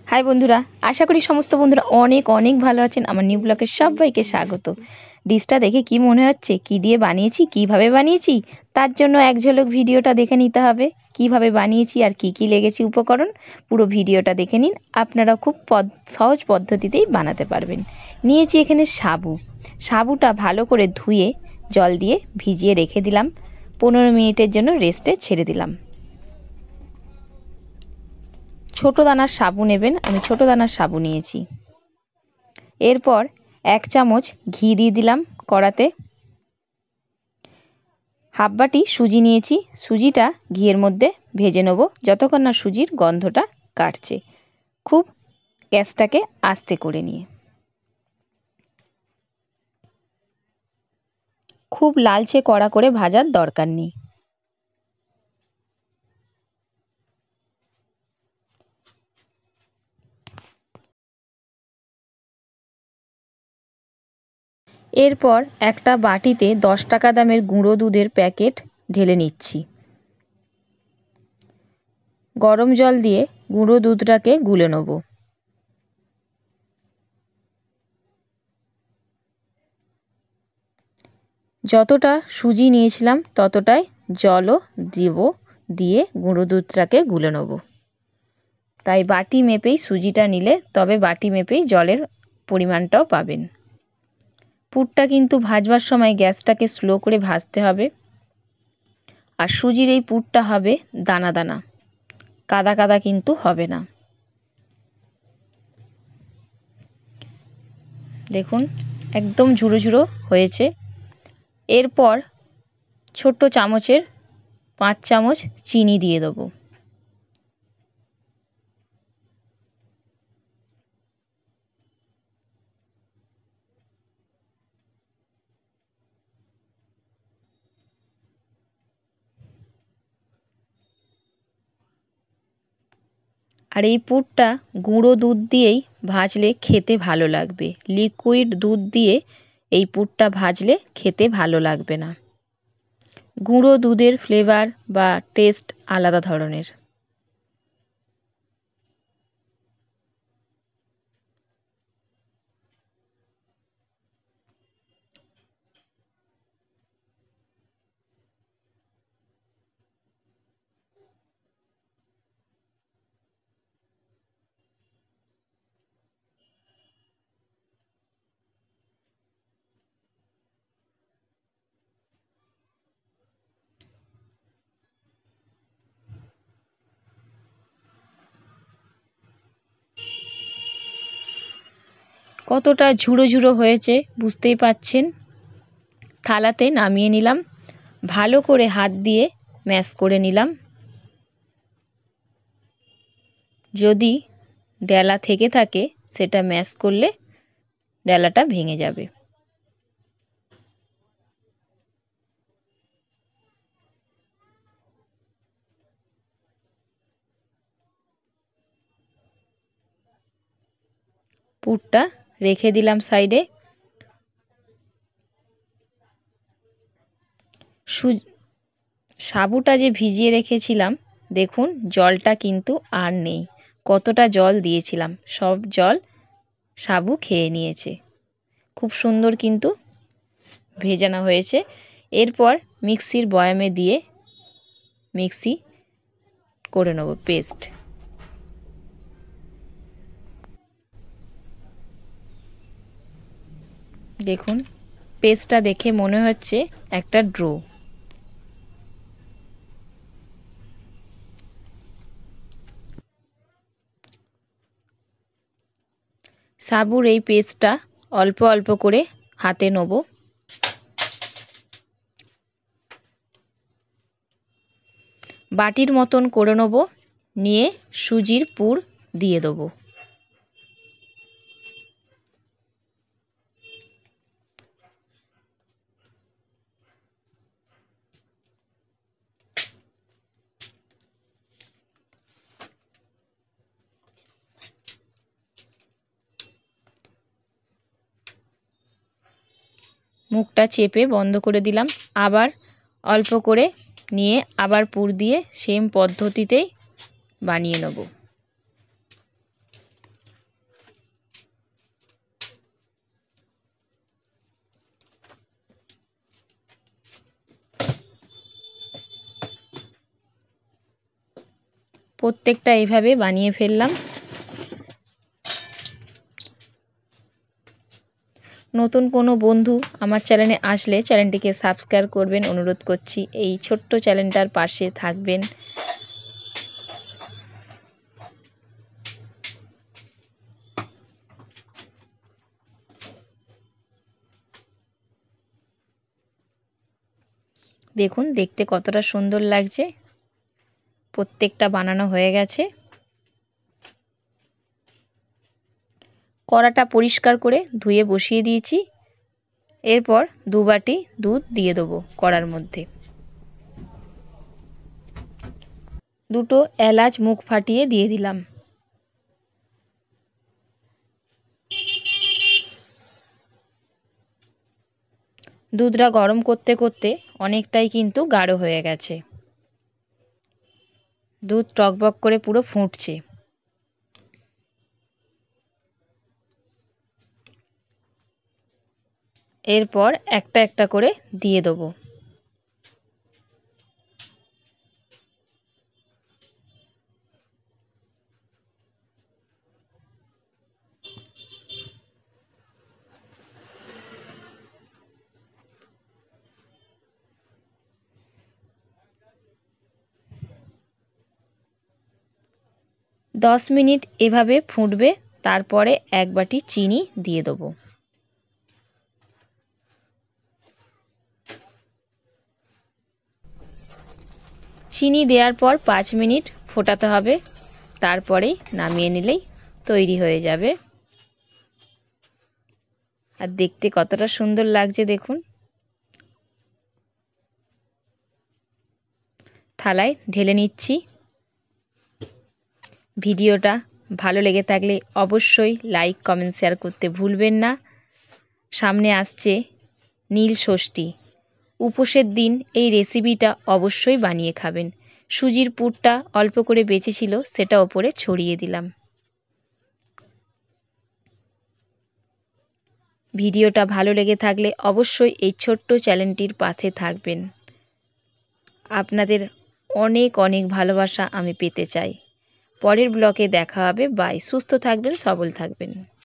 High বন্ধুরা, আশা করি সমস্ত বন্ধুরা অনেক অনেক ভালো আছেন। আমার নিউ ব্লগে সবাইকে স্বাগত। ডিশটা দেখে কি মনে হচ্ছে, কি দিয়ে বানিয়েছি, কিভাবে বানিয়েছি, তার জন্য এক ঝলক ভিডিওটা দেখে নিতে হবে। কিভাবে বানিয়েছি আর কি কি লেগেছে উপকরণ, পুরো ভিডিওটা দেখে নিন। আপনারা খুব সহজ পদ্ধতিতেই বানাতে পারবেন। নিয়েছি এখানে সাবুটা ভালো করে ধুয়ে জল দিয়ে ভিজিয়ে রেখে দিলাম। 15 মিনিটের জন্য রেস্টে ছেড়ে দিলাম। ছোট দানার সাবু নেবেন, আমি ছোট দানার সাবু নিয়েছি। এরপর 1 চামচ ঘি দিয়ে দিলাম কড়াতে। হাফ বাটি সুজি নিয়েছি, সুজিটা ঘিয়ের মধ্যে ভেজে নেব যতক্ষণ না সুজির গন্ধটা কাটছে, খুব গ্যাসটাকে আস্তে করে নিয়ে। খুব লালচে কড়া করে ভাজার দরকার নেই। এরপর একটা বাটিতে 10 টাকা দামের গুঁড়ো দুধের প্যাকেট ঢেলে নিচ্ছি। গরম জল দিয়ে গুঁড়ো দুধটাকে গুলে নেব। যতটা সুজি নিয়েছিলাম ততটাই জলও দেব, দিয়ে গুঁড়ো দুধটাকে গুলে নেব। তাই বাটি মেপেই সুজিটা নিলে তবে বাটি মেপেই জলের পরিমাণটাও পাবেন। পুরটা কিন্তু ভাজবার সময় গ্যাসটাকে স্লো করে ভাজতে হবে। আর সুজির এই পুরটা হবে দানা দানা, কাদা কাদা কিন্তু হবে না। দেখুন একদম ঝুড়ো ঝুড়ো হয়েছে। এরপর ছোট্ট চামচের 5 চামচ চিনি দিয়ে দেবো। আর এই পুরটা গুঁড়ো দুধ দিয়েই ভাজলে খেতে ভালো লাগবে। লিকুইড দুধ দিয়ে এই পুরটা ভাজলে খেতে ভালো লাগবে না। গুঁড়ো দুধের ফ্লেভার বা টেস্ট আলাদা ধরনের। কতটা ঝুড়ো ঝুড়ো হয়েছে বুঝতেই পাচ্ছেন। থালাতে নামিয়ে নিলাম, ভালো করে হাত দিয়ে ম্যাশ করে নিলাম। যদি ডেলা থেকে থাকে সেটা ম্যাশ করলে ডেলাটা ভেঙে যাবে। পুরটা রেখে দিলাম সাইডে। সাবুটা যে ভিজিয়ে রেখেছিলাম, দেখুন জলটা কিন্তু আর নেই। কতটা জল দিয়েছিলাম সব জল সাবু খেয়ে নিয়েছে। খুব সুন্দর কিন্তু ভেজানো হয়েছে। এরপর মিক্সির বয়ামে দিয়ে মিক্সি করে নেব পেস্ট। দেখুন পেস্টটা দেখে মনে হচ্ছে একটা ড্রো। সাবুর এই পেস্টটা অল্প অল্প করে হাতে নেব। বাটির মতন করে নেব, নিয়ে সুজির পুর দিয়ে দেবো। মুখটা চেপে বন্ধ করে দিলাম। আবার অল্প করে নিয়ে আবার পুর দিয়ে সেম পদ্ধতিতেই বানিয়ে নেব। প্রত্যেকটা এভাবে বানিয়ে ফেললাম। নতুন কোনো বন্ধু আমার চ্যানেলে আসলে চ্যানেলটিকে সাবস্ক্রাইব করবেন অনুরোধ করছি। এই ছোট্ট চ্যানেলটার পাশে থাকবেন। দেখুন দেখতে কতটা সুন্দর লাগছে। প্রত্যেকটা বানানো হয়ে গেছে। কড়াটা পরিষ্কার করে ধুয়ে বসিয়ে দিয়েছি। এরপর 2 বাটি দুধ দিয়ে দেবো কড়ার মধ্যে। 2টো এলাচ মুখ ফাটিয়ে দিয়ে দিলাম। দুধটা গরম করতে করতে অনেকটাই কিন্তু গাঢ় হয়ে গেছে। দুধ টকবক করে পুরো ফুটছে। এরপর একটা একটা করে দিয়ে দেবো। দশ মিনিট এভাবে ফুটবে। তারপরে 1 বাটি চিনি দিয়ে দেবো। চিনি দেওয়ার পর 5 মিনিট ফোটাতে হবে। তারপরেই নামিয়ে নিলেই তৈরি হয়ে যাবে। আর দেখতে কতটা সুন্দর লাগছে দেখুন। থালায় ঢেলে নিচ্ছি। ভিডিওটা ভালো লেগে থাকলে অবশ্যই লাইক কমেন্ট শেয়ার করতে ভুলবেন না। সামনে আসছে নীল ষষ্ঠী। উপোসের দিন এই রেসিপিটা অবশ্যই বানিয়ে খাবেন। সুজির পুরটা অল্প করে বেঁচেছিল, সেটা ওপরে ছড়িয়ে দিলাম। ভিডিওটা ভালো লেগে থাকলে অবশ্যই এই ছোট্ট চ্যানেলটির পাশে থাকবেন। আপনাদের অনেক অনেক ভালোবাসা আমি পেতে চাই। পরের ব্লগে দেখা হবে। বাই। সুস্থ থাকবেন, সবল থাকবেন।